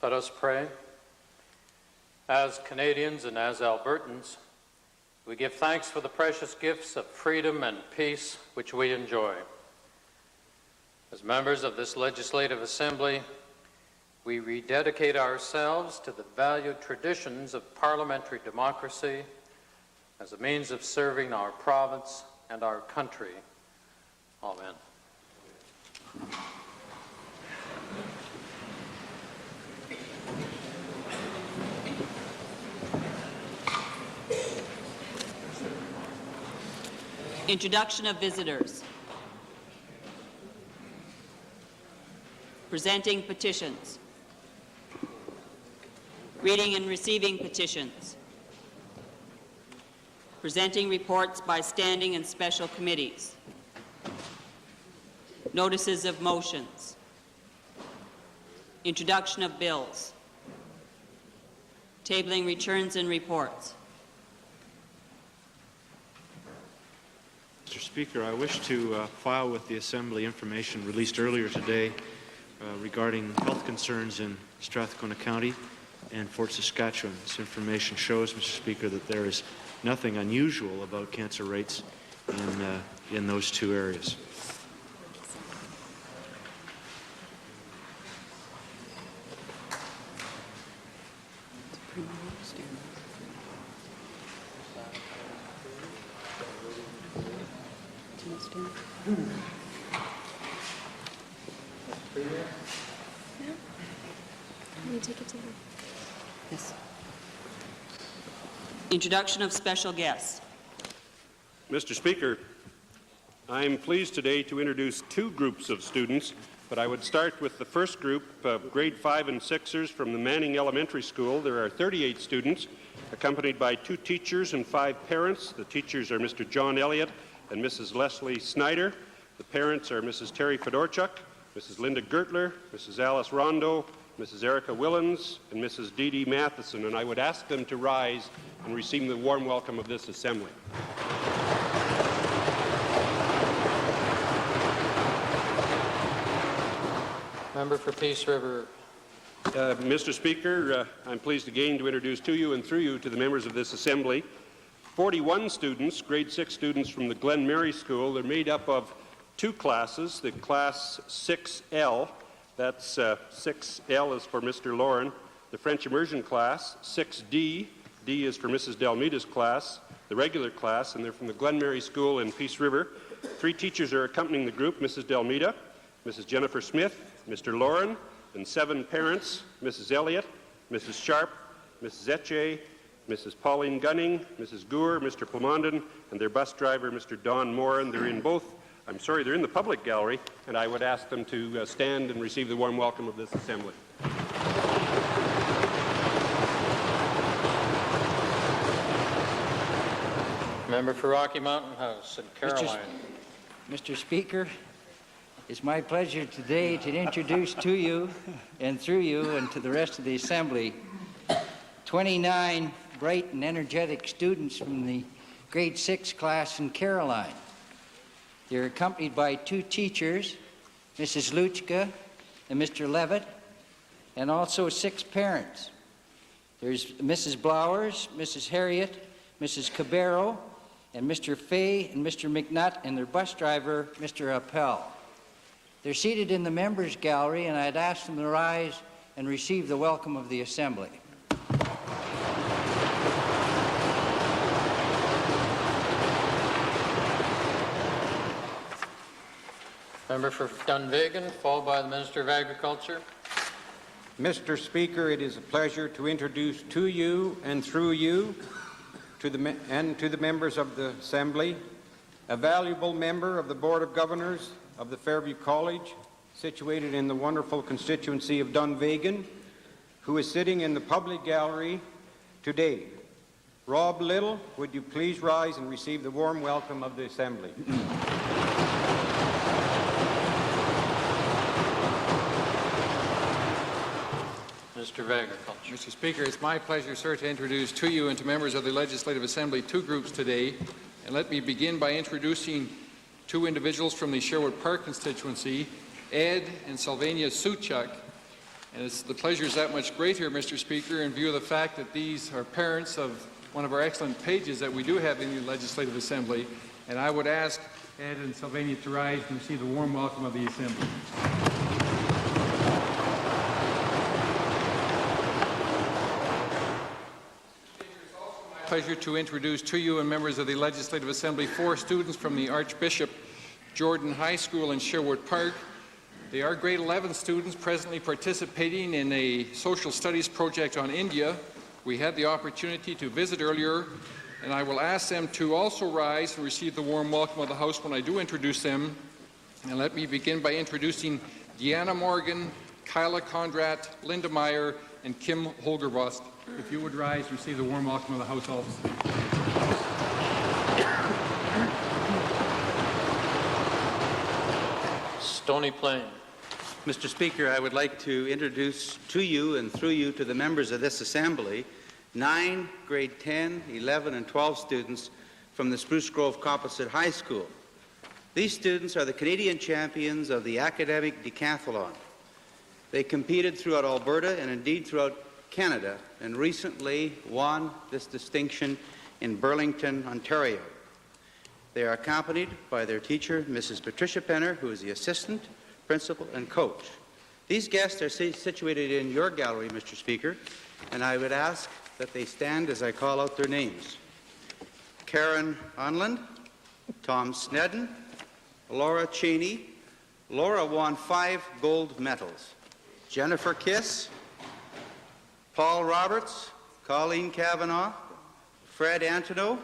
Let us pray. As Canadians and as Albertans, we give thanks for the precious gifts of freedom and peace which we enjoy. As members of this Legislative Assembly, we rededicate ourselves to the valued traditions of parliamentary democracy as a means of serving our province and our country. Amen. Introduction of visitors. Presenting petitions. Reading and receiving petitions. Presenting reports by standing and special committees. Notices of motions. Introduction of bills. Tabling returns and reports. Mr. Speaker, I wish to file with the Assembly information released earlier today regarding health concerns in Strathcona County and Fort Saskatchewan. This information shows, Mr. Speaker, that there is nothing unusual about cancer rates in those two areas. Yes. Introduction of special guests. Mr. Speaker, I am pleased today to introduce two groups of students, but I would start with the first group of grade 5 and 6ers from the Manning Elementary School. There are 38 students, accompanied by 2 teachers and 5 parents. The teachers are Mr. John Elliott and Mrs. Leslie Snyder. The parents are Mrs. Terry Fedorchuk, Mrs. Linda Gertler, Mrs. Alice Rondo, Mrs. Erica Willens, and Mrs. Dee Dee Matheson, and I would ask them to rise and receive the warm welcome of this Assembly. Member for Peace River. Mr. Speaker, I'm pleased again to introduce to you and through you to the members of this Assembly 41 students, grade 6 students from the Glen Mary School. They're made up of 2 classes, the class 6L, that's 6L is for Mr. Lauren, the French immersion class, 6D, D is for Mrs. Delmita's class, the regular class, and they're from the Glen Mary School in Peace River. 3 teachers are accompanying the group, Mrs. Delmita, Mrs. Jennifer Smith, Mr. Lauren, and 7 parents, Mrs. Elliott, Mrs. Sharp, Mrs. Etche, Mrs. Pauline Gunning, Mrs. Gour, Mr. Plamondon, and their bus driver, Mr. Don Moore, and they're in they're in the public gallery, and I would ask them to stand and receive the warm welcome of this Assembly. Member for Rocky Mountain House and Caroline. Mr. Speaker, it's my pleasure today to introduce to you and through you and to the rest of the Assembly 29 bright and energetic students from the grade 6 class in Caroline. They're accompanied by 2 teachers, Mrs. Luchka and Mr. Levitt, and also 6 parents. There's Mrs. Blowers, Mrs. Harriet, Mrs. Cabero, and Mr. Fay and Mr. McNutt, and their bus driver, Mr. Appel. They're seated in the members' gallery, and I'd ask them to rise and receive the welcome of the Assembly. Member for Dunvegan, followed by the Minister of Agriculture. Mr. Speaker, it is a pleasure to introduce to you and through you to the members of the Assembly a valuable member of the Board of Governors of the Fairview College, situated in the wonderful constituency of Dunvegan, who is sitting in the public gallery today. Rob Little, would you please rise and receive the warm welcome of the Assembly? Minister of Agriculture. Mr. Speaker, it's my pleasure, sir, to introduce to you and to members of the Legislative Assembly 2 groups today. And let me begin by introducing 2 individuals from the Sherwood Park constituency, Ed and Sylvania Suchuk. And the pleasure is that much greater, Mr. Speaker, in view of the fact that these are parents of one of our excellent pages that we do have in the Legislative Assembly. And I would ask Ed and Sylvania to rise and receive the warm welcome of the Assembly. Pleasure to introduce to you and members of the Legislative Assembly 4 students from the Archbishop Jordan High School in Sherwood Park. They are grade 11 students presently participating in a social studies project on India. We had the opportunity to visit earlier, and I will ask them to also rise and receive the warm welcome of the House when I do introduce them. And let me begin by introducing Deanna Morgan, Kyla Condrat, Linda Meyer, and Kim Holgervost. If you would rise and receive the warm welcome of the House also. Stony Plain. Mr. Speaker, I would like to introduce to you and through you to the members of this Assembly 9 grade 10, 11, and 12 students from the Spruce Grove Composite High School. These students are the Canadian champions of the academic decathlon. They competed throughout Alberta and indeed throughout Canada, and recently won this distinction in Burlington, Ontario. They are accompanied by their teacher, Mrs. Patricia Penner, who is the assistant, principal, and coach. These guests are situated in your gallery, Mr. Speaker, and I would ask that they stand as I call out their names. Karen Onland, Tom Snedden, Laura Cheney. Laura won 5 gold medals. Jennifer Kiss, Paul Roberts, Colleen Cavanaugh, Fred Antonow,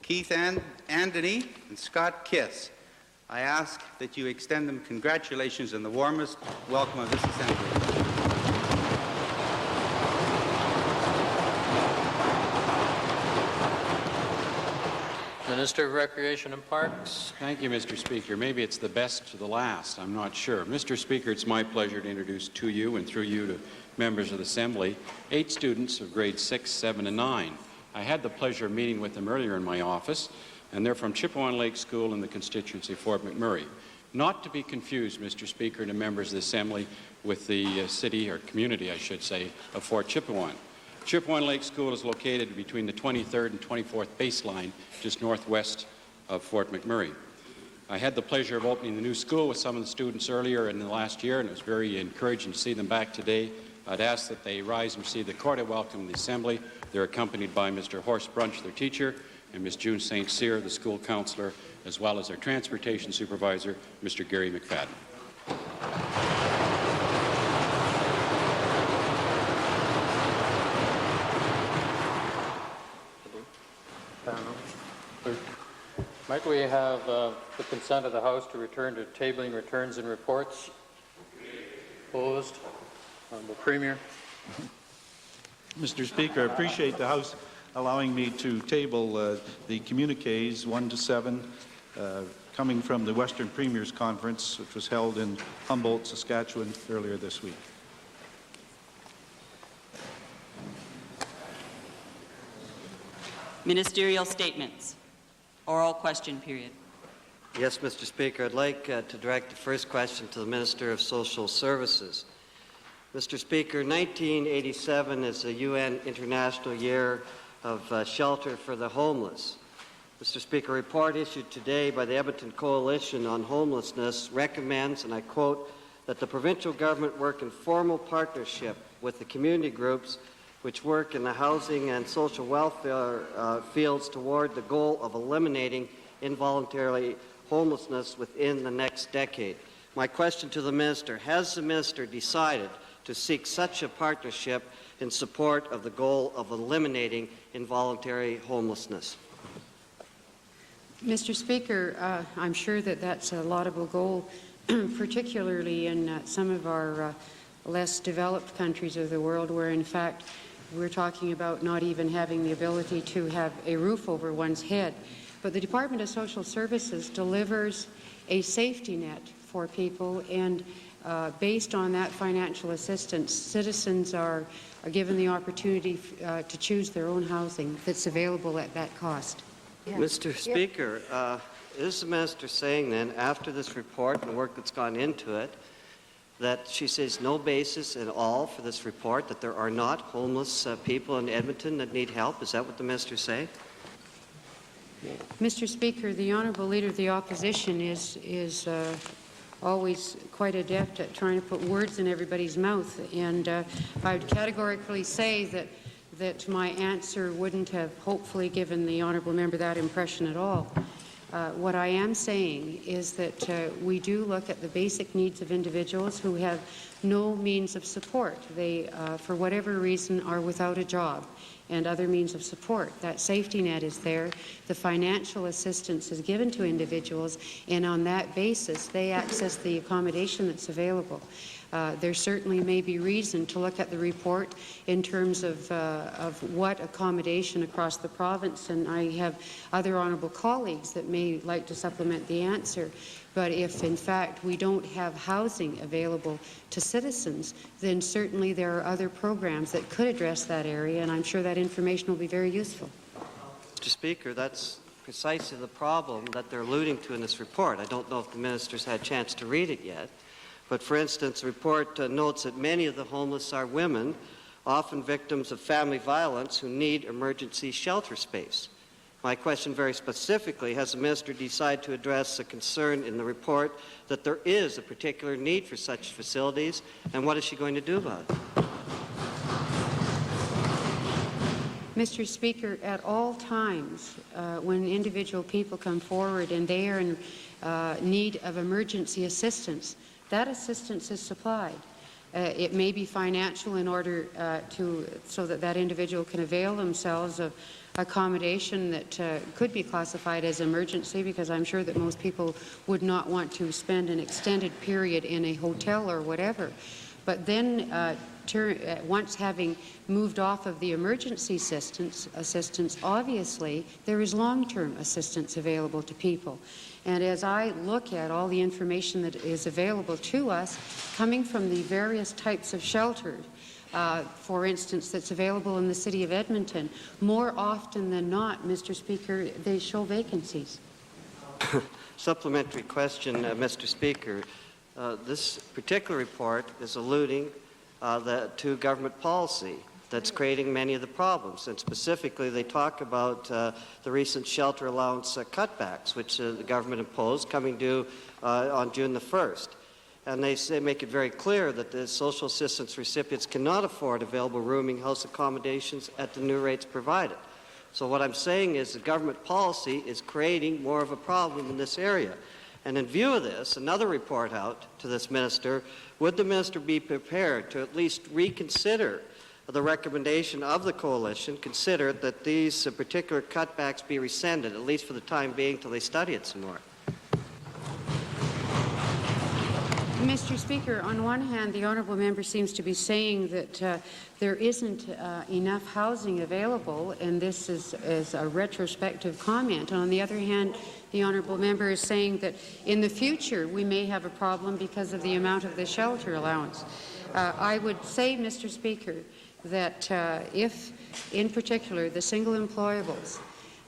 Keith Andony, and Scott Kiss. I ask that you extend them congratulations and the warmest welcome of this Assembly. Minister of Recreation and Parks. Thank you, Mr. Speaker. Maybe it's the best to the last. I'm not sure. Mr. Speaker, it's my pleasure to introduce to you and through you to members of the Assembly 8 students of grades 6, 7, and 9. I had the pleasure of meeting with them earlier in my office, and they're from Chippewa Lake School in the constituency of Fort McMurray. Not to be confused, Mr. Speaker, to members of the Assembly with the city, or community, I should say, of Fort Chippewa. Chippewa Lake School is located between the 23rd and 24th baseline, just northwest of Fort McMurray. I had the pleasure of opening the new school with some of the students earlier in the last year, and it was very encouraging to see them back today. I'd ask that they rise and receive the cordial welcome of the Assembly. They're accompanied by Mr. Horst Brunch, their teacher, and Ms. June St. Cyr, the school counselor, as well as their transportation supervisor, Mr. Gary McFadden. Might we have the consent of the House to return to tabling returns and reports? Opposed? Honourable Premier. Mr. Speaker, I appreciate the House allowing me to table the communiques 1 to 7 coming from the Western Premiers Conference, which was held in Humboldt, Saskatchewan earlier this week. Ministerial statements. Oral question period. Yes, Mr. Speaker, I'd like to direct the first question to the Minister of Social Services. Mr. Speaker, 1987 is the UN International Year of Shelter for the Homeless. Mr. Speaker, a report issued today by the Edmonton Coalition on Homelessness recommends, and I quote, that the provincial government work in formal partnership with the community groups which work in the housing and social welfare fields toward the goal of eliminating involuntary homelessness within the next decade. My question to the Minister, has the Minister decided to seek such a partnership in support of the goal of eliminating involuntary homelessness? Mr. Speaker, I'm sure that that's a laudable goal, particularly in some of our less developed countries of the world where, in fact, we're talking about not even having the ability to have a roof over one's head. But the Department of Social Services delivers a safety net for people, and based on that financial assistance, citizens are given the opportunity to choose their own housing that's available at that cost. Yeah. Mr. Speaker, is the Minister saying then, after this report and the work that's gone into it, that she says no basis at all for this report, that there are not homeless people in Edmonton that need help. Is that what the minister is saying? Mr. Speaker, the Honourable Leader of the Opposition is always quite adept at trying to put words in everybody's mouth, and I would categorically say that my answer wouldn't have hopefully given the Honourable Member that impression at all. What I am saying is that we do look at the basic needs of individuals who have no means of support. They, for whatever reason, are without a job and other means of support. That safety net is there. The financial assistance is given to individuals, and on that basis, they access the accommodation that's available. There certainly may be reason to look at the report in terms of what accommodation across the province, and I have other honourable colleagues that may like to supplement the answer. But if, in fact, we don't have housing available to citizens, then certainly there are other programs that could address that area, and I'm sure that information will be very useful. Mr. Speaker, that's precisely the problem that they're alluding to in this report. I don't know if the minister's had a chance to read it yet. But, for instance, the report notes that many of the homeless are women, often victims of family violence, who need emergency shelter space. My question very specifically, has the minister decided to address a concern in the report that there is a particular need for such facilities, and what is she going to do about it? Mr. Speaker, at all times when individual people come forward and they are in need of emergency assistance, that assistance is supplied. It may be financial in order so that individual can avail themselves of accommodation that could be classified as emergency, because I'm sure that most people would not want to spend an extended period in a hotel or whatever. But then once having moved off of the emergency assistance, obviously there is long-term assistance available to people. And as I look at all the information that is available to us, coming from the various types of shelters, for instance, that's available in the City of Edmonton, more often than not, Mr. Speaker, they show vacancies. Supplementary question, Mr. Speaker. This particular report is alluding to government policy that's creating many of the problems. And specifically, they talk about the recent shelter allowance cutbacks, which the government imposed, coming due on June the 1st. And they make it very clear that the social assistance recipients cannot afford available rooming house accommodations at the new rates provided. So what I'm saying is the government policy is creating more of a problem in this area. And in view of this, another report out to this minister, would the minister be prepared to at least reconsider the recommendation of the coalition, consider that these particular cutbacks be rescinded, at least for the time being, till they study it some more? Mr. Speaker, on one hand, the honourable member seems to be saying that there isn't enough housing available, and this is a retrospective comment. On the other hand, the honourable member is saying that in the future we may have a problem because of the amount of the shelter allowance. I would say, Mr. Speaker, that if, in particular, the single employables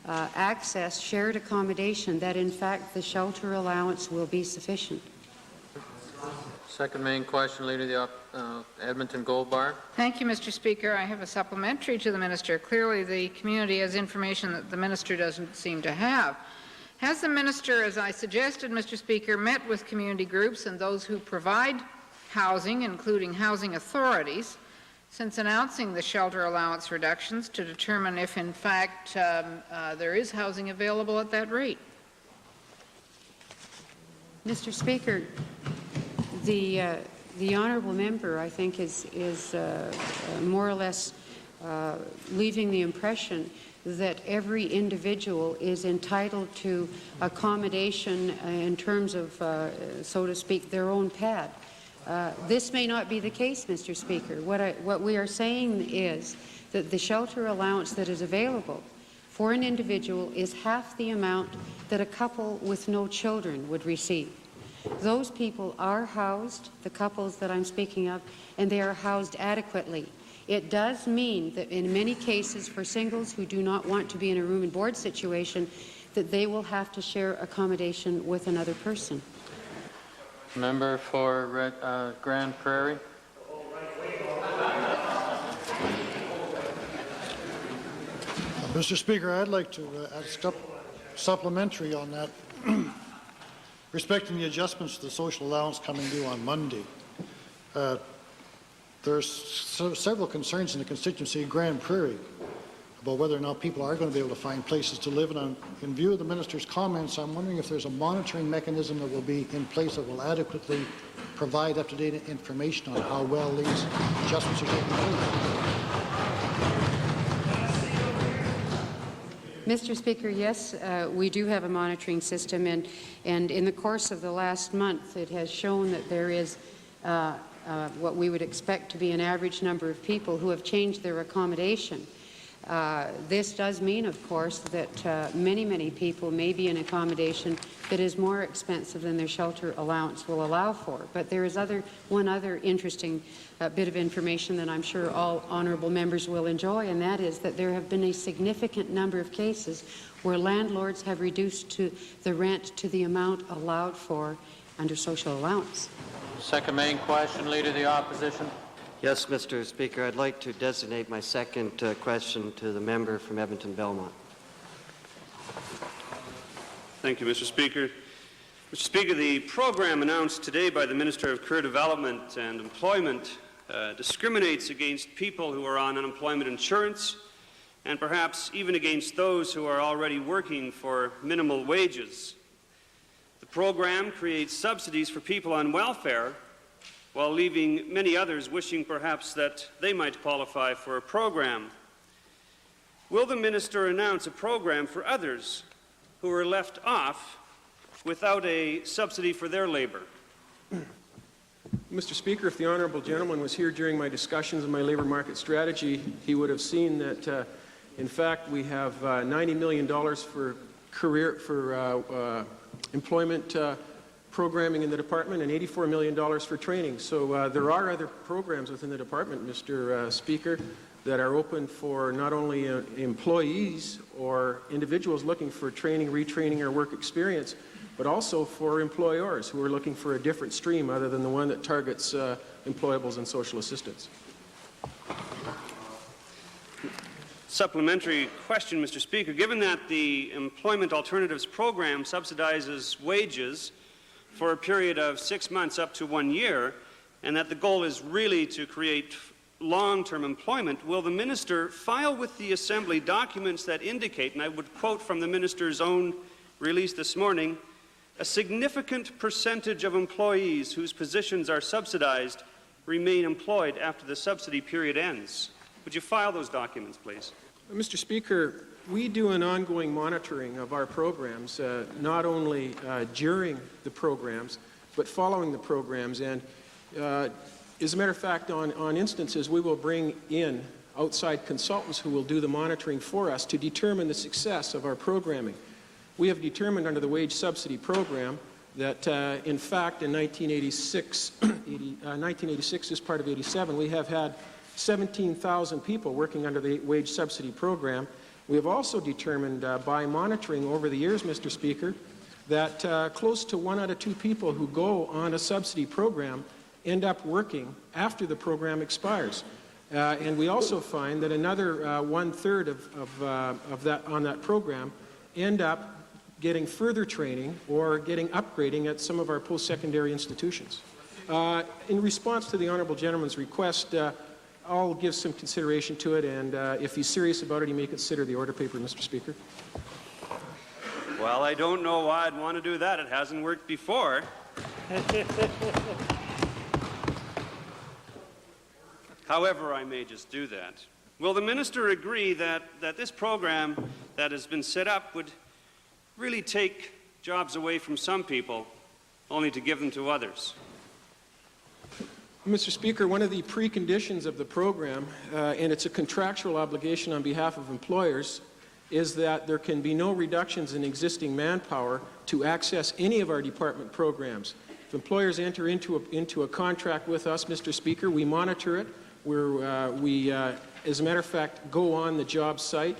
access shared accommodation, that in fact the shelter allowance will be sufficient. Second main question, Leader of the Edmonton Gold Bar. Thank you, Mr. Speaker. I have a supplementary to the minister. Clearly, the community has information that the minister doesn't seem to have. Has the minister, as I suggested, Mr. Speaker, met with community groups and those who provide housing, including housing authorities, since announcing the shelter allowance reductions to determine if, in fact, there is housing available at that rate? Mr. Speaker, the honourable member, I think, is more or less leaving the impression that every individual is entitled to accommodation in terms of, so to speak, their own pad. This may not be the case, Mr. Speaker. What we are saying is that the shelter allowance that is available for an individual is half the amount that a couple with no children would receive. Those people are housed, the couples that I'm speaking of, and they are housed adequately. It does mean that in many cases for singles who do not want to be in a room and board situation, that they will have to share accommodation with another person. Member for Grand Prairie. Mr. Speaker, I'd like to add supplementary on that. Respecting the adjustments to the social allowance coming due on Monday, there's several concerns in the constituency of Grand Prairie about whether or not people are going to be able to find places to live. And in view of the minister's comments, I'm wondering if there's a monitoring mechanism that will be in place that will adequately provide up-to-date information on how well these adjustments are taking place. Mr. Speaker, yes, we do have a monitoring system, and in the course of the last month, it has shown that there is what we would expect to be an average number of people who have changed their accommodation. This does mean, of course, that many people may be in accommodation that is more expensive than their shelter allowance will allow for. But there is one other interesting bit of information that I'm sure all honourable members will enjoy, and that is that there have been a significant number of cases where landlords have reduced the rent to the amount allowed for under social allowance. Second main question, Leader of the Opposition. Yes, Mr. Speaker, I'd like to designate my second question to the member from Edmonton-Belmont. Thank you, Mr. Speaker. Mr. Speaker, the program announced today by the Minister of Career Development and Employment discriminates against people who are on unemployment insurance and perhaps even against those who are already working for minimal wages. The program creates subsidies for people on welfare while leaving many others wishing perhaps that they might qualify for a program. Will the minister announce a program for others who are left off without a subsidy for their labor? Mr. Speaker, if the honourable gentleman was here during my discussions on my labour market strategy, he would have seen that, in fact, we have $90 million for employment programming in the department and $84 million for training. So there are other programs within the department, Mr. Speaker, that are open for not only employees or individuals looking for training, retraining, or work experience, but also for employers who are looking for a different stream other than the one that targets employables and social assistance. Supplementary question, Mr. Speaker. Given that the Employment Alternatives Program subsidizes wages for a period of 6 months up to 1 year, and that the goal is really to create long-term employment, will the minister file with the Assembly documents that indicate, and I would quote from the minister's own release this morning, a significant percentage of employees whose positions are subsidized remain employed after the subsidy period ends? Would you file those documents, please? Mr. Speaker, we do an ongoing monitoring of our programs, not only during the programs, but following the programs. And as a matter of fact, on instances, we will bring in outside consultants who will do the monitoring for us to determine the success of our programming. We have determined under the wage subsidy program that, in fact, in 1986 as part of 87, we have had 17,000 people working under the wage subsidy program. We have also determined by monitoring over the years, Mr. Speaker, that close to 1 out of 2 people who go on a subsidy program end up working after the program expires. And we also find that another 1/3 of that on that program end up getting further training or getting upgrading at some of our post-secondary institutions. In response to the honourable gentleman's request, I'll give some consideration to it, and if he's serious about it, he may consider the order paper, Mr. Speaker. Well, I don't know why I'd want to do that. It hasn't worked before. However, I may just do that. Will the minister agree that this program that has been set up would really take jobs away from some people, only to give them to others? Mr. Speaker, one of the preconditions of the program, and it's a contractual obligation on behalf of employers, is that there can be no reductions in existing manpower to access any of our department programs. If employers enter into a contract with us, Mr. Speaker, we monitor it. As a matter of fact, go on the job site,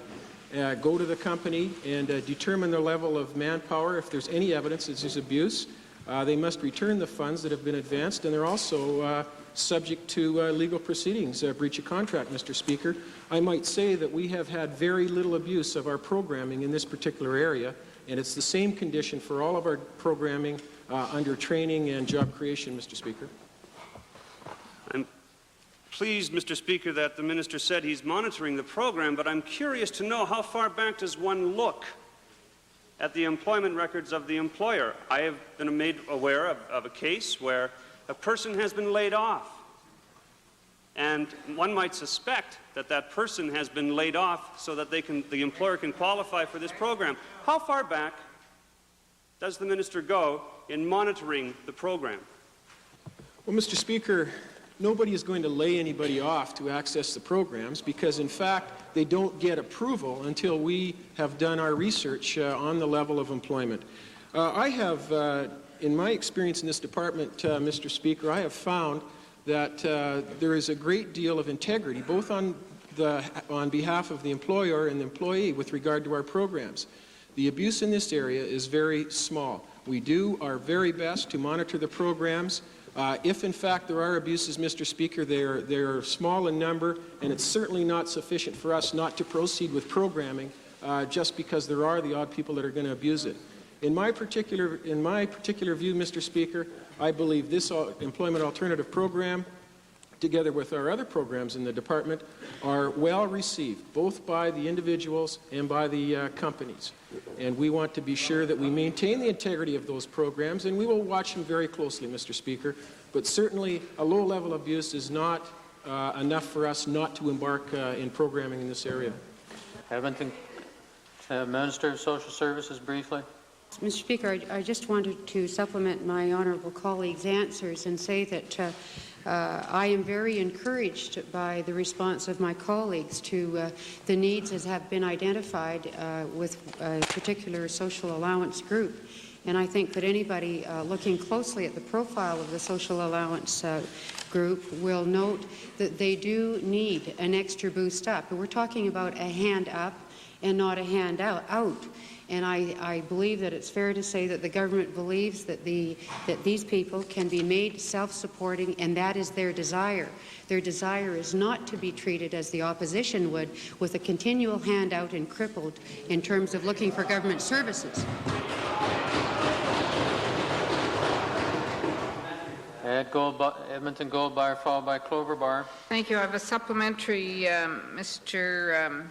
go to the company and determine the level of manpower. If there's any evidence that there's abuse, they must return the funds that have been advanced, and they're also subject to legal proceedings, breach of contract, Mr. Speaker. I might say that we have had very little abuse of our programming in this particular area, and it's the same condition for all of our programming under training and job creation, Mr. Speaker. I'm pleased, Mr. Speaker, that the minister said he's monitoring the program, but I'm curious to know how far back does one look at the employment records of the employer. I have been made aware of a case where a person has been laid off, and one might suspect that that person has been laid off so that the employer can qualify for this program. How far back does the minister go in monitoring the program? Well, Mr. Speaker, nobody is going to lay anybody off to access the programs because, in fact, they don't get approval until we have done our research on the level of employment. I have, in my experience in this department, Mr. Speaker, I have found that there is a great deal of integrity, both on behalf of the employer and the employee with regard to our programs. The abuse in this area is very small. We do our very best to monitor the programs. If, in fact, there are abuses, Mr. Speaker, they're small in number, and it's certainly not sufficient for us not to proceed with programming just because there are the odd people that are going to abuse it. In my particular view, Mr. Speaker, I believe this employment alternative program, together with our other programs in the department, are well received, both by the individuals and by the companies. And we want to be sure that we maintain the integrity of those programs, and we will watch them very closely, Mr. Speaker. But certainly a low level of abuse is not enough for us not to embark in programming in this area. Edmonton, Minister of Social Services, briefly. Mr. Speaker, I just wanted to supplement my honourable colleague's answers and say that I am very encouraged by the response of my colleagues to the needs as have been identified with a particular social allowance group. And I think that anybody looking closely at the profile of the social allowance group will note that they do need an extra boost up. We're talking about a hand up and not a hand out. And I believe that it's fair to say that the government believes that these people can be made self-supporting, and that is their desire. Their desire is not to be treated as the opposition would, with a continual handout and crippled in terms of looking for government services. Edmonton Goldbar, followed by Clover Bar. Thank you. I have a supplementary, Mr.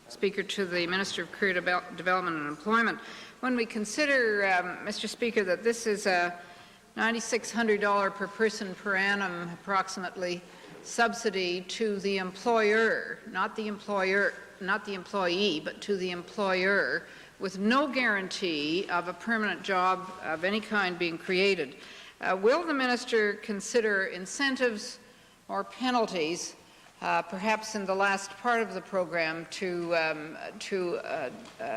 Speaker, to the Minister of Career Development and Employment. When we consider, Mr. Speaker, that this is a $9,600 per person per annum approximately subsidy to the employer, not the employee, but to the employer, with no guarantee of a permanent job of any kind being created, will the minister consider incentives or penalties perhaps in the last part of the program to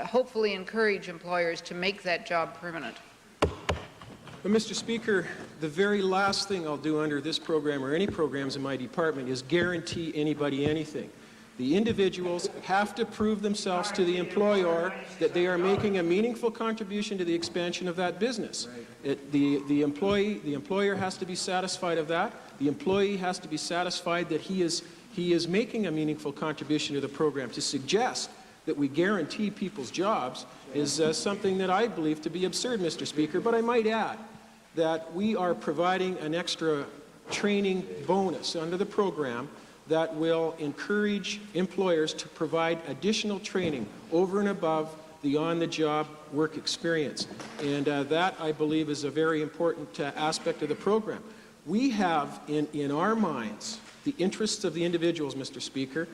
hopefully encourage employers to make that job permanent? But, Mr. Speaker, the very last thing I'll do under this program or any programs in my department is guarantee anybody anything. The individuals have to prove themselves to the employer that they are making a meaningful contribution to the expansion of that business. The employer has to be satisfied of that. The employee has to be satisfied that he is making a meaningful contribution to the program. To suggest that we guarantee people's jobs is something that I believe to be absurd, Mr. Speaker. But I might add that we are providing an extra training bonus under the program that will encourage employers to provide additional training over and above the on-the-job work experience. And that, I believe, is a very important aspect of the program. We have in our minds the interests of the individuals, Mr. Speaker.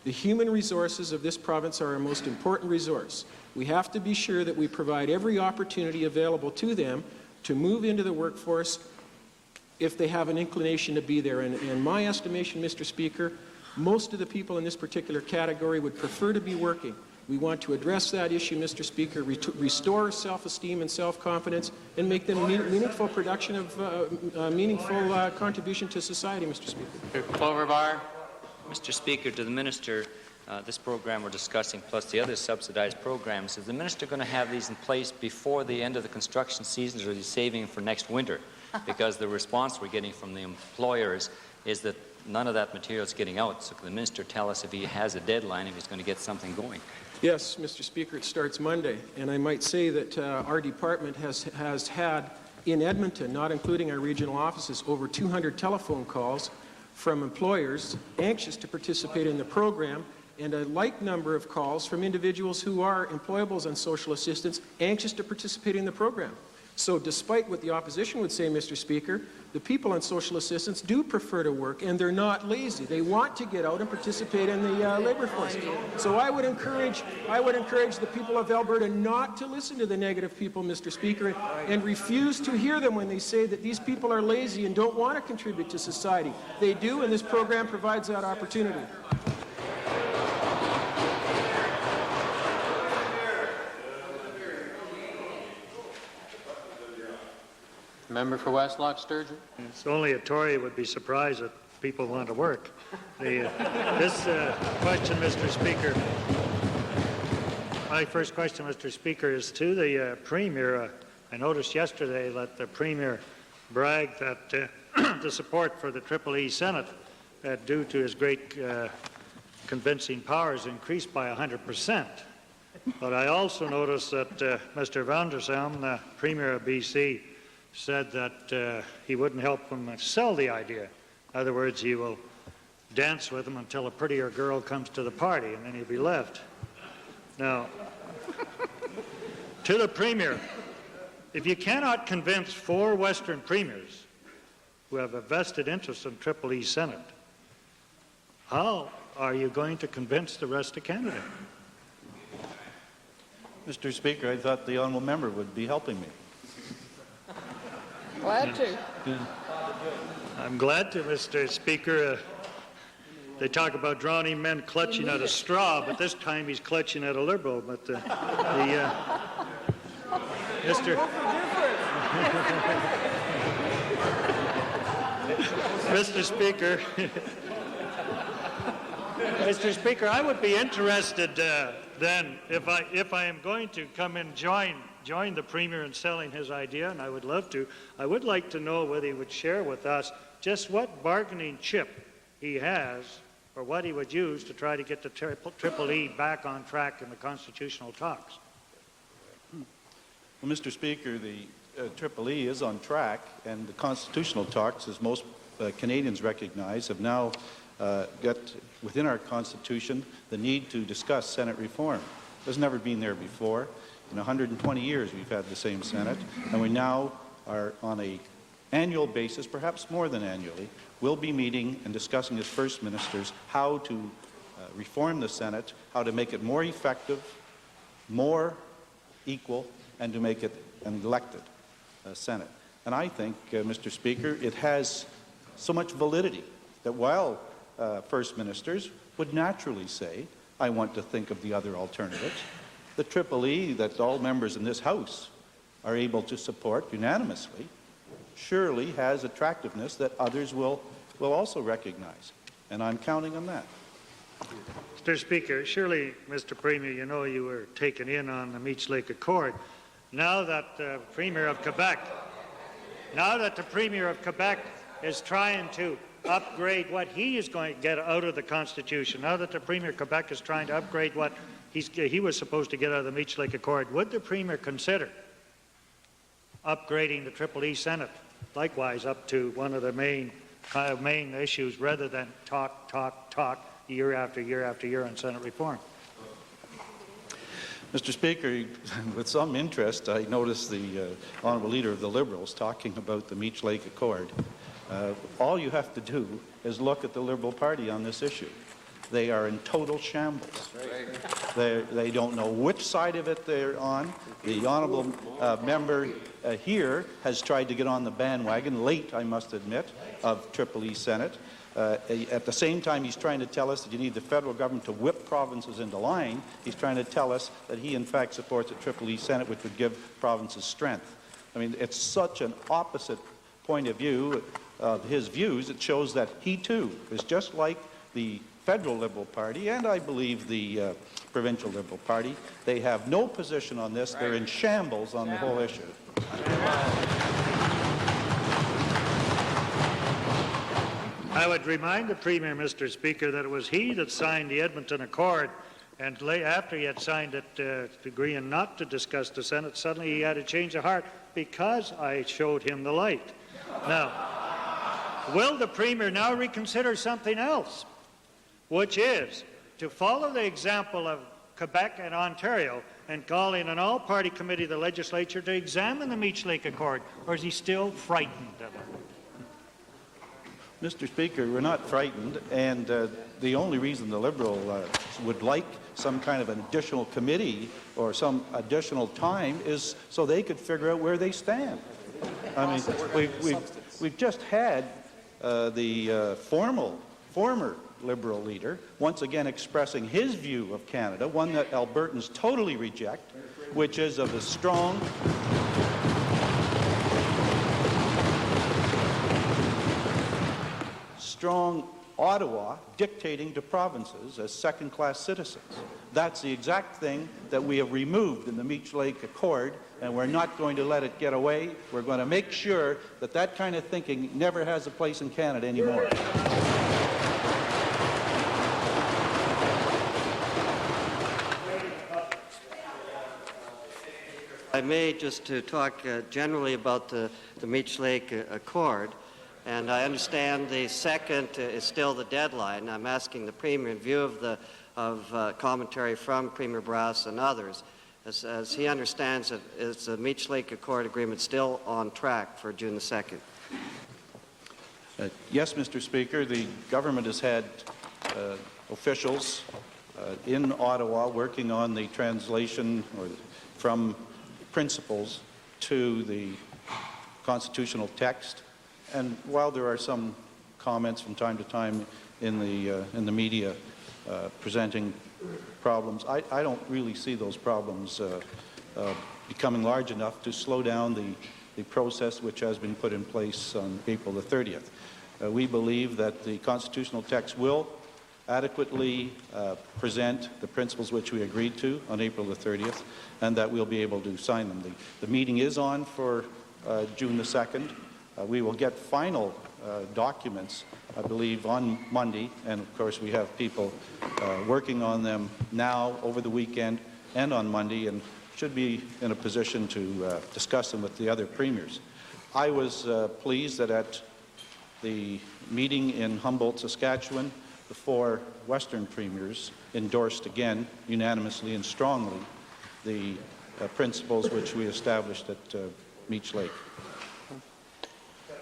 The human resources of this province are our most important resource. We have to be sure that we provide every opportunity available to them to move into the workforce if they have an inclination to be there. And in my estimation, Mr. Speaker, most of the people in this particular category would prefer to be working. We want to address that issue, Mr. Speaker, restore self-esteem and self-confidence, and make them meaningful production of meaningful contribution to society, Mr. Speaker. Clover Bar. Mr. Speaker, to the Minister this program we're discussing, plus the other subsidized programs, is the minister going to have these in place before the end of the construction seasons, or is he saving for next winter? Because the response we're getting from the employers is that none of that material is getting out. So can the minister tell us if he has a deadline, if he's going to get something going? Yes, Mr. Speaker, it starts Monday. And I might say that our department has had in Edmonton, not including our regional offices, over 200 telephone calls from employers anxious to participate in the program, and a like number of calls from individuals who are employables on social assistance anxious to participate in the program. So despite what the opposition would say, Mr. Speaker, the people on social assistance do prefer to work, and they're not lazy. They want to get out and participate in the labor force. So I would encourage the people of Alberta not to listen to the negative people, Mr. Speaker, and refuse to hear them when they say that these people are lazy and don't want to contribute to society. They do, and this program provides that opportunity. Member for West Loch Sturgeon. It's only a Tory would be surprised that people want to work. This question, Mr. Speaker, my first question, Mr. Speaker, is to the Premier. I noticed yesterday that the Premier bragged that the support for the EEE Senate, due to his great convincing powers, increased by 100%. But I also noticed that Mr. Van der Zalm, the Premier of BC, said that he wouldn't help him sell the idea. In other words, he will dance with him until a prettier girl comes to the party, and then he'll be left. Now, to the Premier, if you cannot convince 4 Western Premiers who have a vested interest in EEE Senate, how are you going to convince the rest of Canada? Mr. Speaker, I thought the honourable member would be helping me. Glad to. I'm glad to, Mr. Speaker. They talk about drowning men clutching at a straw, but this time he's clutching at a Liberal. But Mr. Mr. Speaker, Mr. Speaker, I would be interested then if I am going to come and join the Premier in selling his idea, and I would love to. I would like to know whether he would share with us just what bargaining chip he has, or what he would use to try to get the EEE back on track in the constitutional talks. Well, Mr. Speaker, the EEE is on track, and the constitutional talks, as most Canadians recognize, have now got within our Constitution the need to discuss Senate reform. It's never been there before. In 120 years we've had the same Senate, and we now are on an annual basis, perhaps more than annually, will be meeting and discussing as First Ministers how to reform the Senate, how to make it more effective, more equal, and to make it an elected Senate. And I think, Mr. Speaker, it has so much validity that while First Ministers would naturally say, I want to think of the other alternatives, the EEE that all members in this House are able to support unanimously surely has attractiveness that others will also recognize. And I'm counting on that. Mr. Speaker, surely, Mr. Premier, you know you were taken in on the Meech Lake Accord. Now that the Premier of Quebec is trying to upgrade what he is going to get out of the Constitution, now that the Premier of Quebec is trying to upgrade what he was supposed to get out of the Meech Lake Accord, would the Premier consider upgrading the EEE Senate, likewise up to one of the main issues, rather than talk year after year after year on Senate reform? Mr. Speaker, with some interest, I noticed the Honourable Leader of the Liberals talking about the Meech Lake Accord. All you have to do is look at the Liberal Party on this issue. They are in total shambles. They don't know which side of it they're on. The honourable member here has tried to get on the bandwagon, late, I must admit, of EEE Senate. At the same time, he's trying to tell us that you need the federal government to whip provinces into line. He's trying to tell us that he, in fact, supports a EEE Senate, which would give provinces strength. I mean, it's such an opposite point of view of his views. It shows that he, too, is just like the federal Liberal Party and I believe the provincial Liberal Party. They have no position on this. They're in shambles on the whole issue. I would remind the Premier, Mr. Speaker, that it was he that signed the Edmonton Accord, and after he had signed it, agreeing not to discuss the Senate, suddenly he had a change of heart because I showed him the light. Now, will the Premier now reconsider something else, which is to follow the example of Quebec and Ontario and call in an all-party committee of the legislature to examine the Meech Lake Accord, or is he still frightened of it? Mr. Speaker, we're not frightened, and the only reason the Liberal would like some kind of an additional committee or some additional time is so they could figure out where they stand. I mean, we've just had the former Liberal leader once again expressing his view of Canada, one that Albertans totally reject, which is of a strong Ottawa dictating to provinces as second-class citizens. That's the exact thing that we have removed in the Meech Lake Accord, and we're not going to let it get away. We're going to make sure that that kind of thinking never has a place in Canada anymore. I may just to talk generally about the Meech Lake Accord. And I understand the 2nd is still the deadline. I'm asking the Premier, in view of commentary from Premier Brass and others, as he understands it, is the Meech Lake Accord agreement still on track for June the 2nd? Yes, Mr. Speaker. The government has had officials in Ottawa working on the translation from principles to the constitutional text. And while there are some comments from time to time in the media presenting problems, I don't really see those problems becoming large enough to slow down the process which has been put in place on April the 30th. We believe that the constitutional text will adequately present the principles which we agreed to on April the 30th, and that we'll be able to sign them. The meeting is on for June the 2nd. We will get final documents, I believe, on Monday, and of course we have people working on them now over the weekend and on Monday, and should be in a position to discuss them with the other premiers. I was pleased that at the meeting in Humboldt, Saskatchewan, the 4 Western premiers endorsed again, unanimously and strongly, the principles which we established at Meech Lake.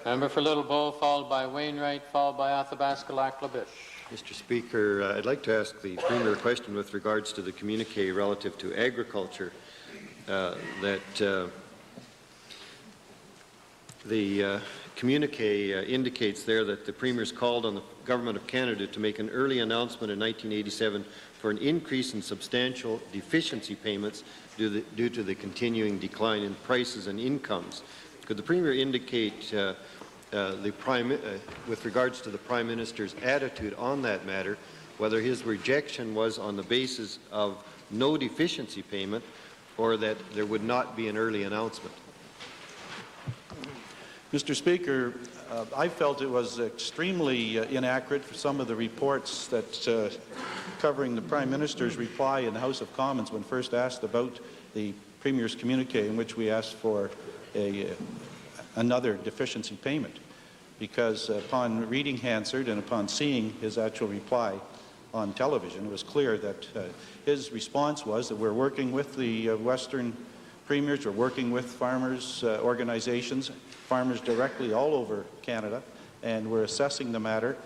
Member for Little Bow, followed by Wainwright, followed by Athabasca Lac-La-Biche. Mr. Speaker, I'd like to ask the Premier a question with regards to the communique relative to agriculture. The communique indicates there that the Premier's called on the Government of Canada to make an early announcement in 1987 for an increase in substantial deficiency payments due to the continuing decline in prices and incomes. Could the Premier indicate with regards to the Prime Minister's attitude on that matter, whether his rejection was on the basis of no deficiency payment or that there would not be an early announcement? Mr. Speaker, I felt it was extremely inaccurate for some of the reports that covering the Prime Minister's reply in the House of Commons when first asked about the Premier's communique, in which we asked for another deficiency payment, because upon reading Hansard and upon seeing his actual reply on television, it was clear that his response was that we're working with the Western premiers, we're working with farmers' organizations, farmers directly all over Canada, and we're assessing the matter.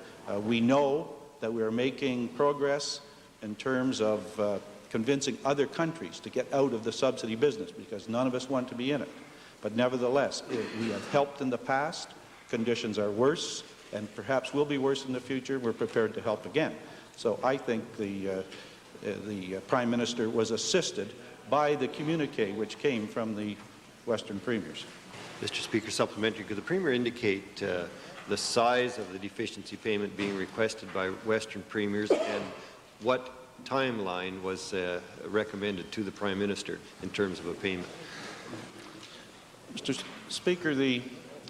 We know that we're making progress in terms of convincing other countries to get out of the subsidy business, because none of us want to be in it. But nevertheless, we have helped in the past. Conditions are worse, and perhaps will be worse in the future. We're prepared to help again. So I think the Prime Minister was assisted by the communique which came from the Western premiers. Mr. Speaker, supplementary. Could the Premier indicate the size of the deficiency payment being requested by Western premiers, and what timeline was recommended to the Prime Minister in terms of a payment? Mr. Speaker, it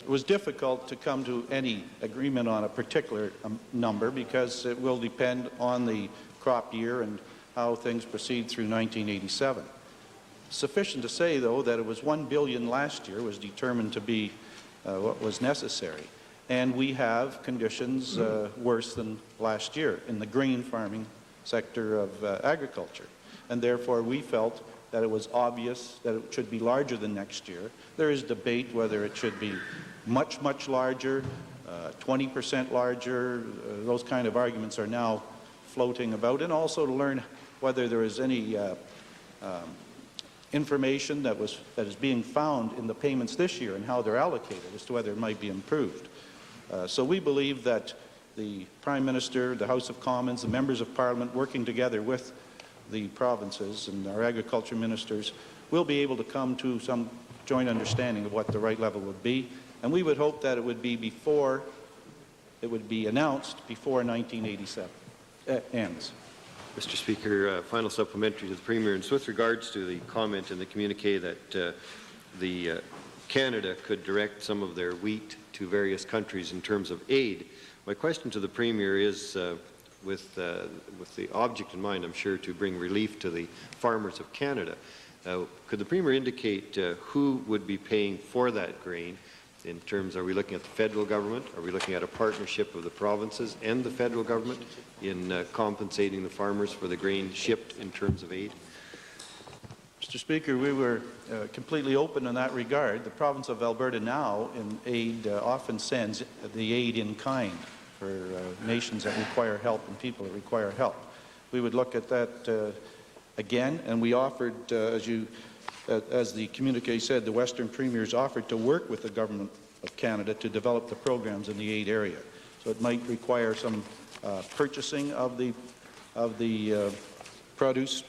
was difficult to come to any agreement on a particular number because it will depend on the crop year and how things proceed through 1987. Sufficient to say, though, that it was $1 billion last year was determined to be what was necessary. And we have conditions worse than last year in the grain farming sector of agriculture. And therefore, we felt that it was obvious that it should be larger than next year. There is debate whether it should be much, much larger, 20% larger. Those kind of arguments are now floating about, and also to learn whether there is any information that is being found in the payments this year and how they're allocated as to whether it might be improved. So we believe that the Prime Minister, the House of Commons, the members of Parliament, working together with the provinces and our agriculture ministers, will be able to come to some joint understanding of what the right level would be. And we would hope that it would be announced before 1987 ends. Mr. Speaker, final supplementary to the Premier. And with regards to the comment in the communique that Canada could direct some of their wheat to various countries in terms of aid, my question to the Premier is, with the object in mind, I'm sure, to bring relief to the farmers of Canada, could the Premier indicate who would be paying for that grain? In terms, are we looking at the federal government? Are we looking at a partnership of the provinces and the federal government in compensating the farmers for the grain shipped in terms of aid? Mr. Speaker, we were completely open in that regard. The province of Alberta now, in aid, often sends the aid in kind for nations that require help and people that require help. We would look at that again, and we offered, as the communique said, the Western premiers offered to work with the Government of Canada to develop the programs in the aid area. So it might require some purchasing of the produce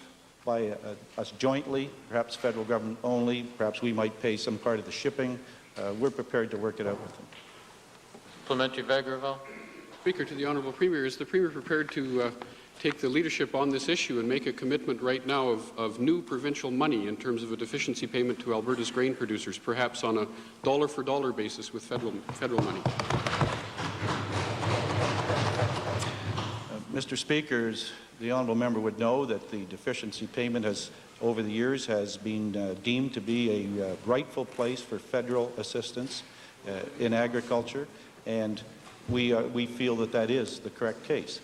by us jointly, perhaps federal government only, perhaps we might pay some part of the shipping. We're prepared to work it out with them. Supplementary, Vegreville. Speaker, to the Honourable Premier, is the Premier prepared to take the leadership on this issue and make a commitment right now of new provincial money in terms of a deficiency payment to Alberta's grain producers, perhaps on a dollar-for-dollar basis with federal money? Mr. Speaker, the honourable member would know that the deficiency payment over the years has been deemed to be a rightful place for federal assistance in agriculture, and we feel that that is the correct case.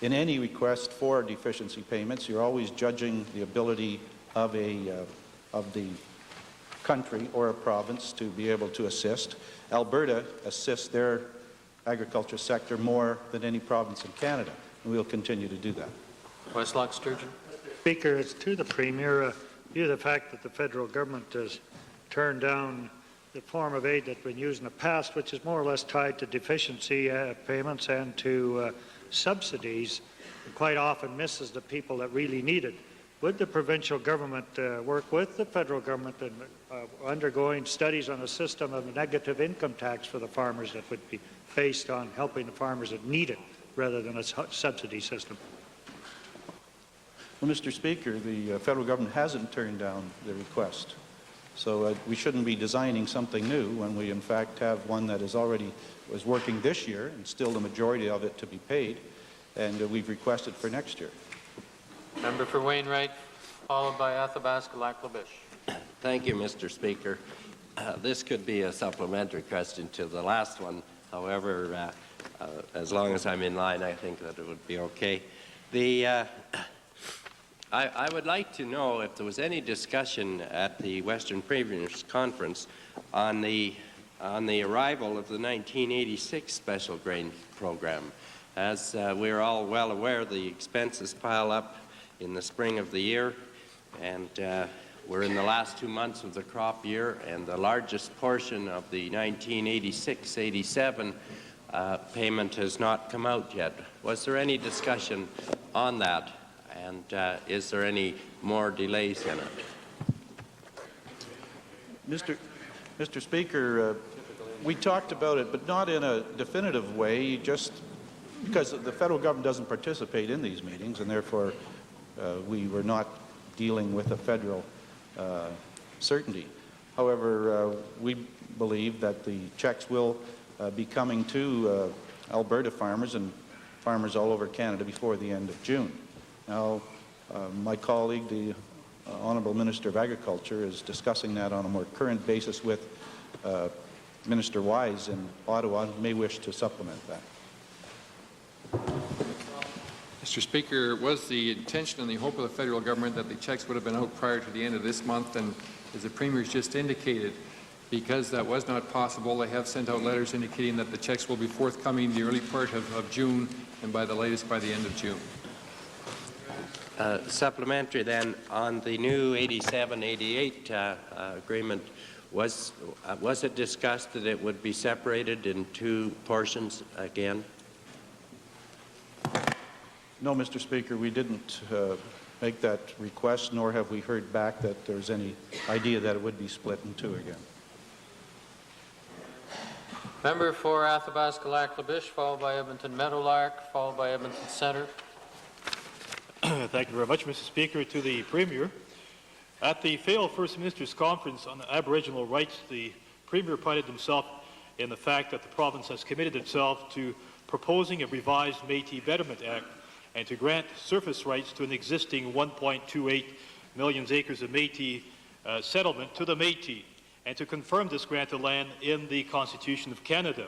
In any request for deficiency payments, you're always judging the ability of the country or a province to be able to assist. Alberta assists their agriculture sector more than any province in Canada, and we'll continue to do that. Westlock Sturgeon. Speaker, it's to the Premier. Due to the fact that the federal government has turned down the form of aid that's been used in the past, which is more or less tied to deficiency payments and to subsidies, quite often misses the people that really need it. Would the provincial government work with the federal government in undergoing studies on a system of negative income tax for the farmers that would be based on helping the farmers that need it rather than a subsidy system? Well, Mr. Speaker, the federal government hasn't turned down the request. So we shouldn't be designing something new when we in fact have one that is already was working this year and still the majority of it to be paid, and we've requested for next year. Member for Wainwright, followed by Athabasca Lac-La-Biche. Thank you, Mr. Speaker. This could be a supplementary question to the last one. However, as long as I'm in line, I think that it would be okay. I would like to know if there was any discussion at the Western Premiers Conference on the arrival of the 1986 Special Grain Program. As we're all well aware, the expenses pile up in the spring of the year, and we're in the last 2 months of the crop year, and the largest portion of the 1986-87 payment has not come out yet. Was there any discussion on that, and is there any more delays in it? Mr. Speaker, We talked about it, but not in a definitive way, just because the federal government doesn't participate in these meetings, and therefore we were not dealing with a federal certainty. However, we believe that the checks will be coming to Alberta farmers and farmers all over Canada before the end of June. Now, my colleague, the Honourable Minister of Agriculture, is discussing that on a more current basis with Minister Wise in Ottawa, and may wish to supplement that. Mr. Speaker, it was the intention and the hope of the federal government that the checks would have been out prior to the end of this month, and as the Premier has just indicated, because that was not possible, they have sent out letters indicating that the checks will be forthcoming the early part of June, and by the latest by the end of June. Supplementary then, on the new 87-88 agreement, was it discussed that it would be separated in two portions again? No, Mr. Speaker, we didn't make that request, nor have we heard back that there's any idea that it would be split in two again. Member for Athabasca-Lac-La-Biche, followed by Edmonton Meadowlark, followed by Edmonton Centre. Thank you very much, Mr. Speaker. To the Premier, at the failed First Ministers' Conference on Aboriginal rights, the Premier prided himself in the fact that the province has committed itself to proposing a revised Métis Betterment Act and to grant surface rights to an existing 1.28 million acres of Métis settlement to the Métis, and to confirm this grant of land in the Constitution of Canada.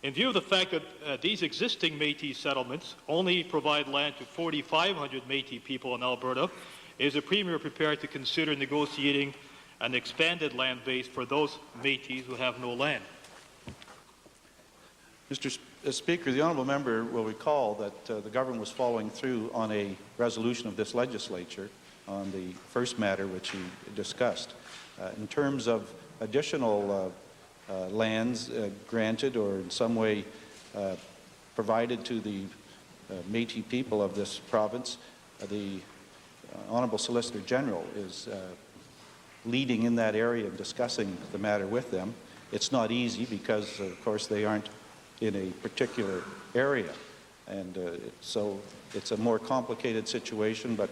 In view of the fact that these existing Métis settlements only provide land to 4,500 Métis people in Alberta, is the Premier prepared to consider negotiating an expanded land base for those Métis who have no land? Mr. Speaker, the honourable member will recall that the government was following through on a resolution of this legislature on the first matter which he discussed. In terms of additional lands granted or in some way provided to the Métis people of this province, the Honourable Solicitor General is leading in that area and discussing the matter with them. It's not easy because, of course, they aren't in a particular area, and so it's a more complicated situation, but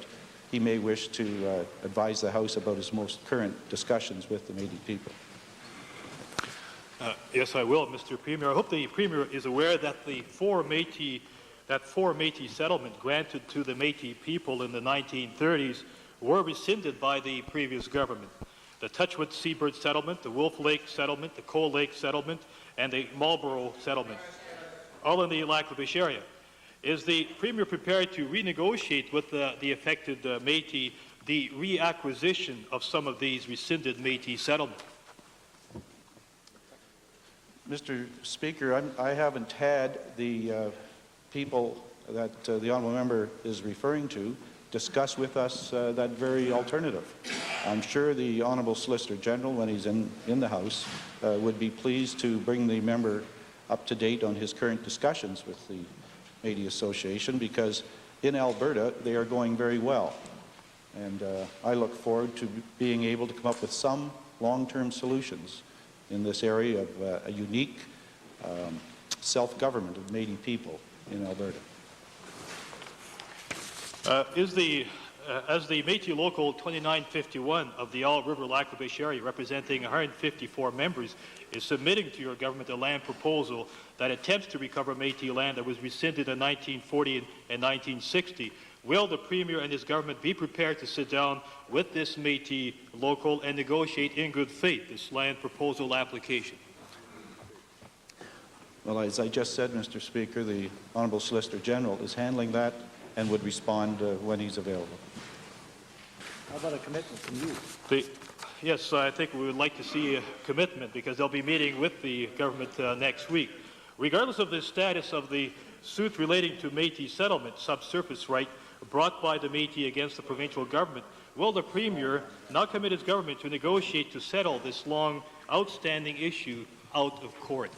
he may wish to advise the House about his most current discussions with the Métis people. Yes, I will, Mr. Premier. I hope the Premier is aware that the four Métis settlement granted to the Métis people in the 1930s were rescinded by the previous government. The Touchwood Seabird Settlement, the Wolf Lake Settlement, the Coal Lake Settlement, and the Marlborough Settlement, all in the Lac-La-Biche area. Is the Premier prepared to renegotiate with the affected Métis the reacquisition of some of these rescinded Métis settlements? Mr. Speaker, I haven't had the people that the honourable member is referring to discuss with us that very alternative. I'm sure the Honourable Solicitor General, when he's in the House, would be pleased to bring the member up to date on his current discussions with the Métis Association, because in Alberta they are going very well. And I look forward to being able to come up with some long-term solutions in this area of a unique self-government of Métis people in Alberta. As the Métis Local 2951 of the All River Lac-La-Biche area, representing 154 members, is submitting to your government a land proposal that attempts to recover Métis land that was rescinded in 1940 and 1960. Will the Premier and his government be prepared to sit down with this Métis local and negotiate in good faith this land proposal application? Well, as I just said, Mr. Speaker, the Honourable Solicitor General is handling that and would respond when he's available. How about a commitment from you? Yes, I think we would like to see a commitment, because they'll be meeting with the government next week. Regardless of the status of the suit relating to Métis settlement subsurface right brought by the Métis against the provincial government, will the Premier now commit his government to negotiate to settle this long outstanding issue out of court?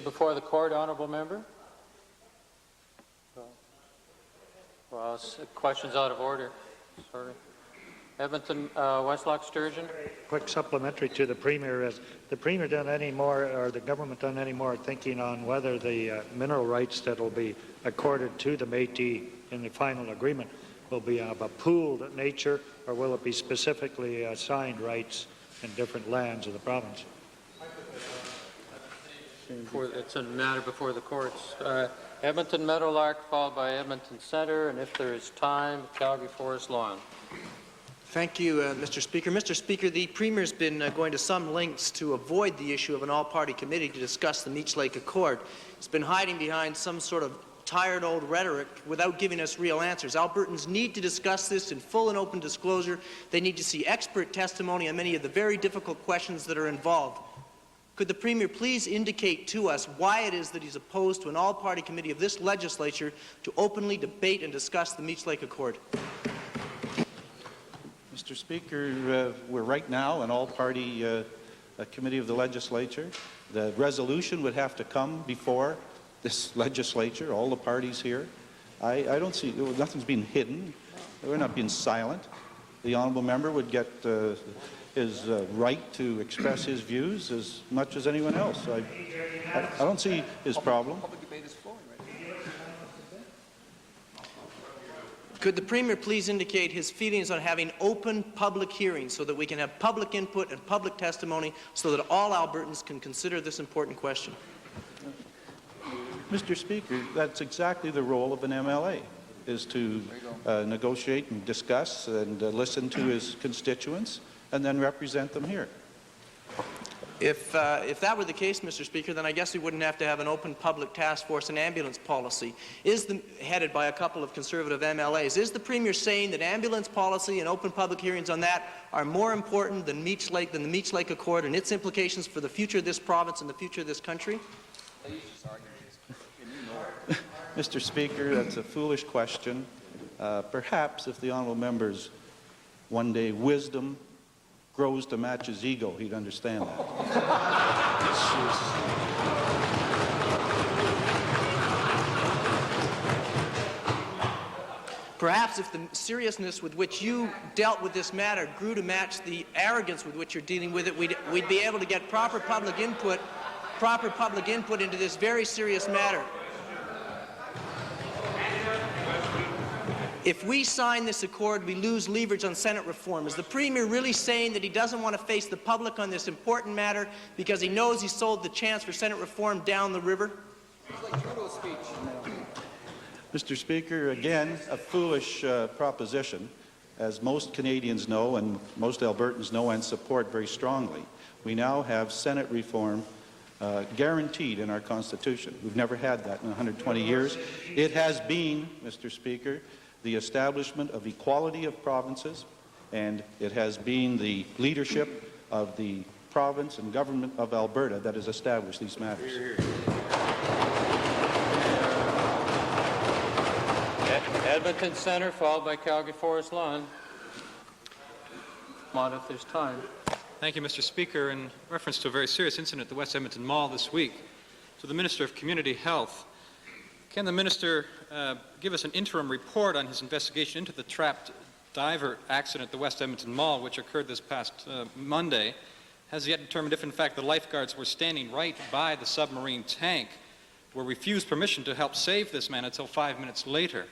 Before the court, honourable member. Well, question's out of order. Sorry. Edmonton, Westlock Sturgeon. Quick supplementary to the Premier. Has the Premier done any more, or the government done any more thinking on whether the mineral rights that will be accorded to the Métis in the final agreement will be of a pooled nature, or will it be specifically assigned rights in different lands of the province? It's a matter before the courts. Edmonton Meadowlark, followed by Edmonton Centre, and if there is time, Calgary Forest Lawn. Thank you, Mr. Speaker. Mr. Speaker, the Premier's been going to some lengths to avoid the issue of an all-party committee to discuss the Meech Lake Accord. He's been hiding behind some sort of tired old rhetoric without giving us real answers. Albertans need to discuss this in full and open disclosure. They need to see expert testimony on many of the very difficult questions that are involved. Could the Premier please indicate to us why it is that he's opposed to an all-party committee of this legislature to openly debate and discuss the Meech Lake Accord? Mr. Speaker, we're right now an all-party committee of the legislature. The resolution would have to come before this legislature, all the parties here. I don't see, nothing's been hidden. We're not being silent. The honourable member would get his right to express his views as much as anyone else. I don't see his problem. Could the Premier please indicate his feelings on having open public hearings so that we can have public input and public testimony so that all Albertans can consider this important question? Mr. Speaker, that's exactly the role of an MLA, is to negotiate and discuss and listen to his constituents and then represent them here. If that were the case, Mr. Speaker, then I guess we wouldn't have to have an open public task force and ambulance policy headed by a couple of Conservative MLAs. Is the Premier saying that ambulance policy and open public hearings on that are more important than the Meech Lake Accord and its implications for the future of this province and the future of this country? Mr. Speaker, that's a foolish question. Perhaps if the honourable member's one day wisdom grows to match his ego, he'd understand that. Perhaps if the seriousness with which you dealt with this matter grew to match the arrogance with which you're dealing with it, we'd be able to get proper public input into this very serious matter. If we sign this accord, we lose leverage on Senate reform. Is the Premier really saying that he doesn't want to face the public on this important matter because he knows he sold the chance for Senate reform down the river? Mr. Speaker, again, a foolish proposition, as most Canadians know and most Albertans know and support very strongly. We now have Senate reform guaranteed in our Constitution. We've never had that in 120 years. It has been, Mr. Speaker, the establishment of equality of provinces, and it has been the leadership of the province and government of Alberta that has established these matters. Edmonton Centre, followed by Calgary Forest Lawn. Come on, if there's time. Thank you, Mr. Speaker. In reference to a very serious incident at the West Edmonton Mall this week, to the Minister of Community Health, can the Minister give us an interim report on his investigation into the trapped diver accident at the West Edmonton Mall, which occurred this past Monday? Has he yet determined if, in fact, the lifeguards were standing right by the submarine tank, were refused permission to help save this man until 5 minutes later,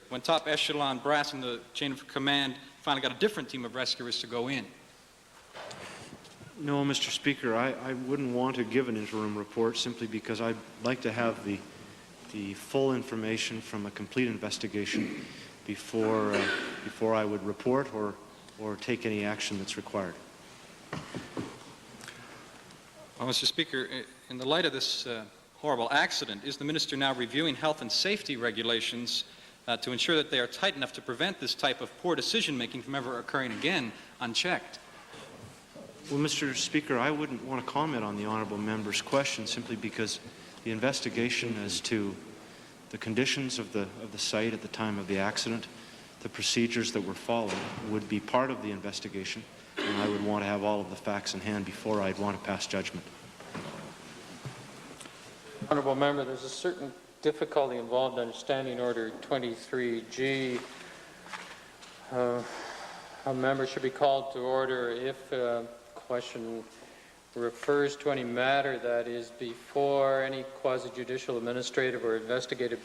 when top echelon brass in the chain of command finally got a different team of rescuers to go in? No, Mr. Speaker, I wouldn't want to give an interim report simply because I'd like to have the full information from a complete investigation before I would report or take any action that's required. Well, Mr. Speaker, in the light of this horrible accident, is the Minister now reviewing health and safety regulations to ensure that they are tight enough to prevent this type of poor decision-making from ever occurring again unchecked? Well, Mr. Speaker, I wouldn't want to comment on the honourable member's question simply because the investigation as to the conditions of the site at the time of the accident, the procedures that were followed, would be part of the investigation, and I would want to have all of the facts in hand before I'd want to pass judgment. Honourable Member, there's a certain difficulty involved in Standing Order 23G. A member should be called to order if a question refers to any matter that is before any quasi-judicial, administrative, or investigative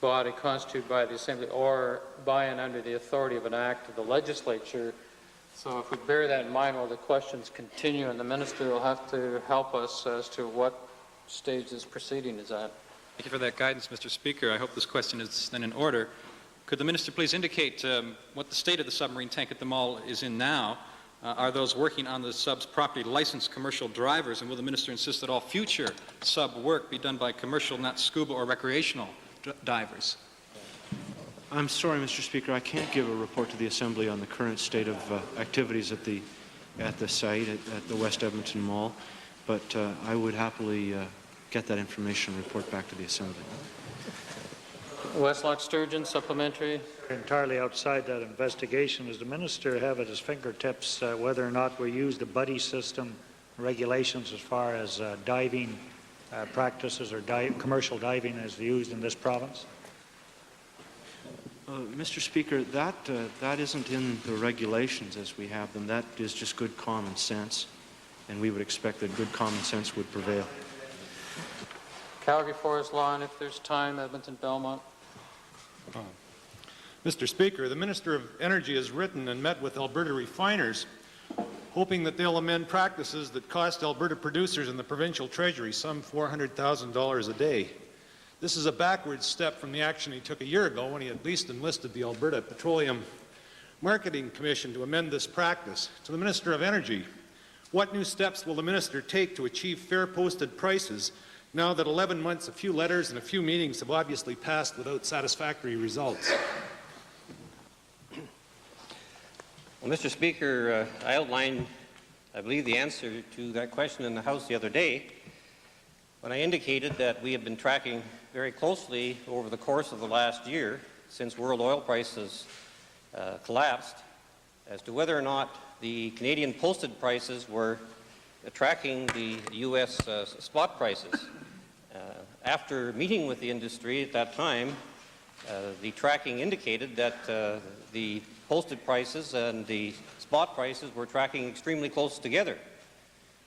body constituted by the Assembly or by and under the authority of an act of the legislature. So if we bear that in mind while the questions continue, and the minister will have to help us as to what stage this proceeding is at. Thank you for that guidance, Mr. Speaker. I hope this question is then in order. Could the minister please indicate what the state of the submarine tank at the mall is in now? Are those working on the sub's property licensed commercial drivers, and will the minister insist that all future sub work be done by commercial, not scuba or recreational divers? I'm sorry, Mr. Speaker, I can't give a report to the Assembly on the current state of activities at the site at the West Edmonton Mall, but I would happily get that information and report back to the Assembly. Westlock Sturgeon, supplementary. Entirely outside that investigation, does the minister have at his fingertips whether or not we use the buddy system regulations as far as diving practices or commercial diving as used in this province? Mr. Speaker, that isn't in the regulations as we have them. That is just good common sense, and we would expect that good common sense would prevail. Calgary Forest Lawn, if there's time, Edmonton Belmont. Mr. Speaker, the Minister of Energy has written and met with Alberta refiners, hoping that they'll amend practices that cost Alberta producers and the provincial treasury some $400,000 a day. This is a backward step from the action he took a year ago when he at least enlisted the Alberta Petroleum Marketing Commission to amend this practice. To the Minister of Energy, what new steps will the minister take to achieve fair posted prices now that 11 months, a few letters, and a few meetings have obviously passed without satisfactory results? Well, Mr. Speaker, I outlined, I believe, the answer to that question in the House the other day when I indicated that we have been tracking very closely over the course of the last year, since world oil prices collapsed, as to whether or not the Canadian posted prices were tracking the U.S. spot prices. After meeting with the industry at that time, the tracking indicated that the posted prices and the spot prices were tracking extremely close together.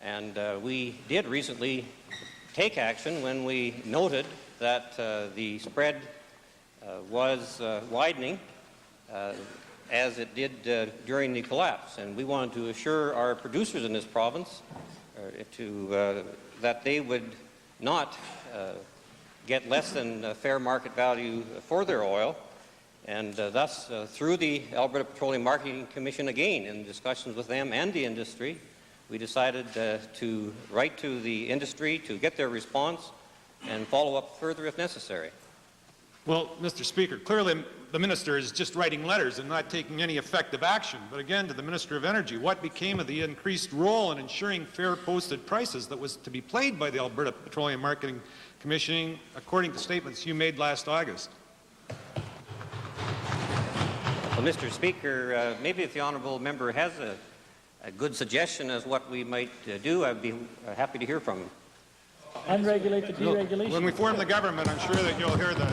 And we did recently take action when we noted that the spread was widening as it did during the collapse. And we wanted to assure our producers in this province that they would not get less than fair market value for their oil. And thus, through the Alberta Petroleum Marketing Commission, again, in discussions with them and the industry, we decided to write to the industry to get their response and follow up further if necessary. Well, Mr. Speaker, clearly the minister is just writing letters and not taking any effective action. But again, to the Minister of Energy, what became of the increased role in ensuring fair posted prices that was to be played by the Alberta Petroleum Marketing Commission, according to statements you made last August? Well, Mr. Speaker, maybe if the honourable member has a good suggestion as what we might do, I'd be happy to hear from him. Unregulated deregulation. When we form the government, I'm sure that you'll hear the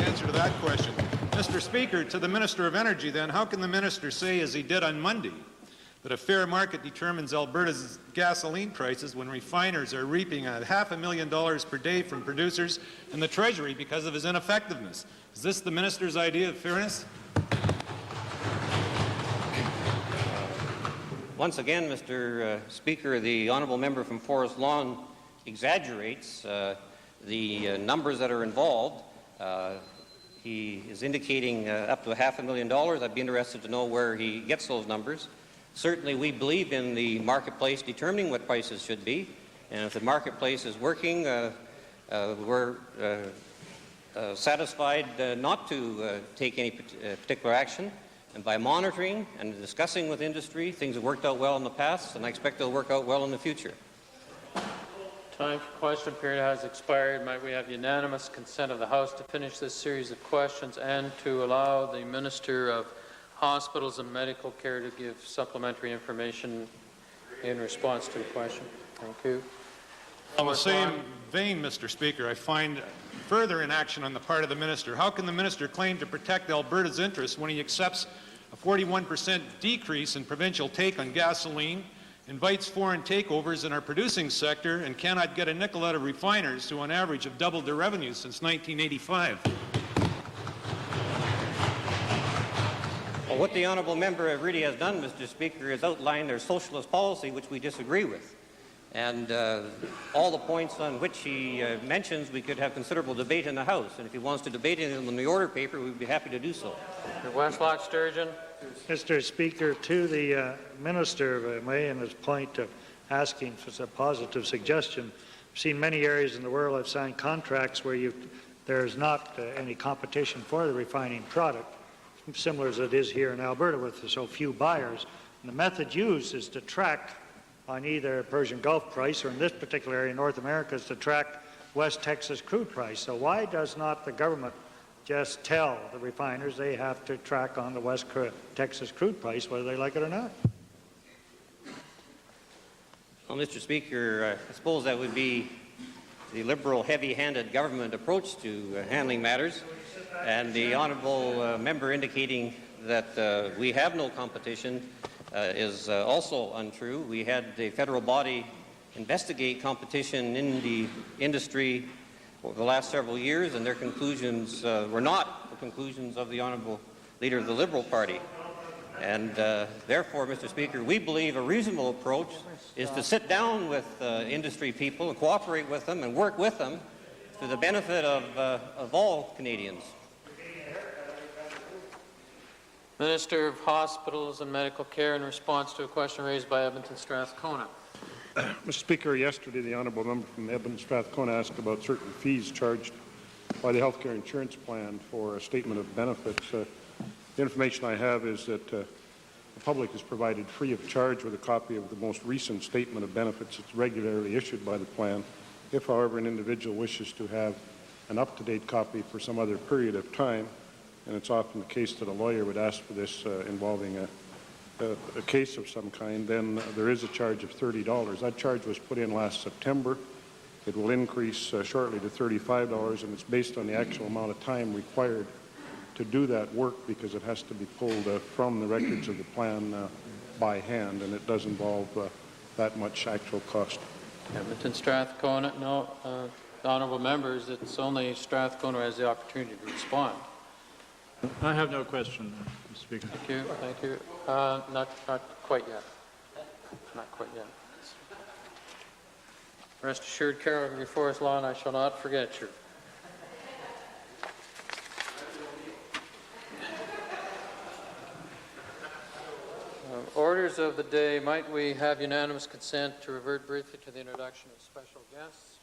answer to that question. Mr. Speaker, to the Minister of Energy, then, how can the minister say, as he did on Monday, that a fair market determines Alberta's gasoline prices when refiners are reaping $500,000 per day from producers and the Treasury because of his ineffectiveness? Is this the minister's idea of fairness? Once again, Mr. Speaker, the honourable member from Forest Lawn exaggerates the numbers that are involved. He is indicating up to $500,000. I'd be interested to know where he gets those numbers. Certainly, we believe in the marketplace determining what prices should be, and if the marketplace is working, we're satisfied not to take any particular action. And by monitoring and discussing with industry, things have worked out well in the past, and I expect they'll work out well in the future. Time for question period has expired. Might we have unanimous consent of the House to finish this series of questions and to allow the Minister of Hospitals and Medical Care to give supplementary information in response to the question? Thank you. In the same vein, Mr. Speaker, I find further inaction on the part of the minister. How can the minister claim to protect Alberta's interests when he accepts a 41% decrease in provincial take on gasoline, invites foreign takeovers in our producing sector, and cannot get a nickel out of refiners who on average have doubled their revenues since 1985. Well, what the honourable member really has done, Mr. Speaker, is outline their socialist policy, which we disagree with. And all the points on which he mentions, we could have considerable debate in the House. And if he wants to debate them in the order paper, we'd be happy to do so. Mr. Westlock Sturgeon. Mr. Speaker, to the Minister, if I may, and his point of asking for a positive suggestion, I've seen many areas in the world have signed contracts where there's not any competition for the refining product, similar as it is here in Alberta with so few buyers. And the method used is to track on either Persian Gulf price, or in this particular area, North America, is to track West Texas crude price. So why does not the government just tell the refiners they have to track on the West Texas crude price, whether they like it or not? Well, Mr. Speaker, I suppose that would be the liberal, heavy-handed government approach to handling matters, and the honourable member indicating that we have no competition is also untrue. We had the federal body investigate competition in the industry over the last several years, and their conclusions were not the conclusions of the honourable leader of the Liberal Party. And therefore, Mr. Speaker, we believe a reasonable approach is to sit down with industry people and cooperate with them and work with them to the benefit of all Canadians. Minister of Hospitals and Medical Care, in response to a question raised by Edmonton Strathcona. Mr. Speaker, yesterday the honourable member from Edmonton Strathcona asked about certain fees charged by the healthcare insurance plan for a statement of benefits. The information I have is that the public is provided free of charge with a copy of the most recent statement of benefits that's regularly issued by the plan. If, however, an individual wishes to have an up-to-date copy for some other period of time, and it's often the case that a lawyer would ask for this involving a case of some kind, then there is a charge of $30. That charge was put in last September. It will increase shortly to $35, and it's based on the actual amount of time required to do that work, because it has to be pulled from the records of the plan by hand, and it does involve that much actual cost. Edmonton Strathcona, no, the honourable members, it's only Strathcona has the opportunity to respond. I have no question, Mr. Speaker. Thank you. Thank you. Not quite yet. Not quite yet. Rest assured, Carol, of your forest law, and I shall not forget you. Orders of the day. Might we have unanimous consent to revert briefly to the introduction of special guests?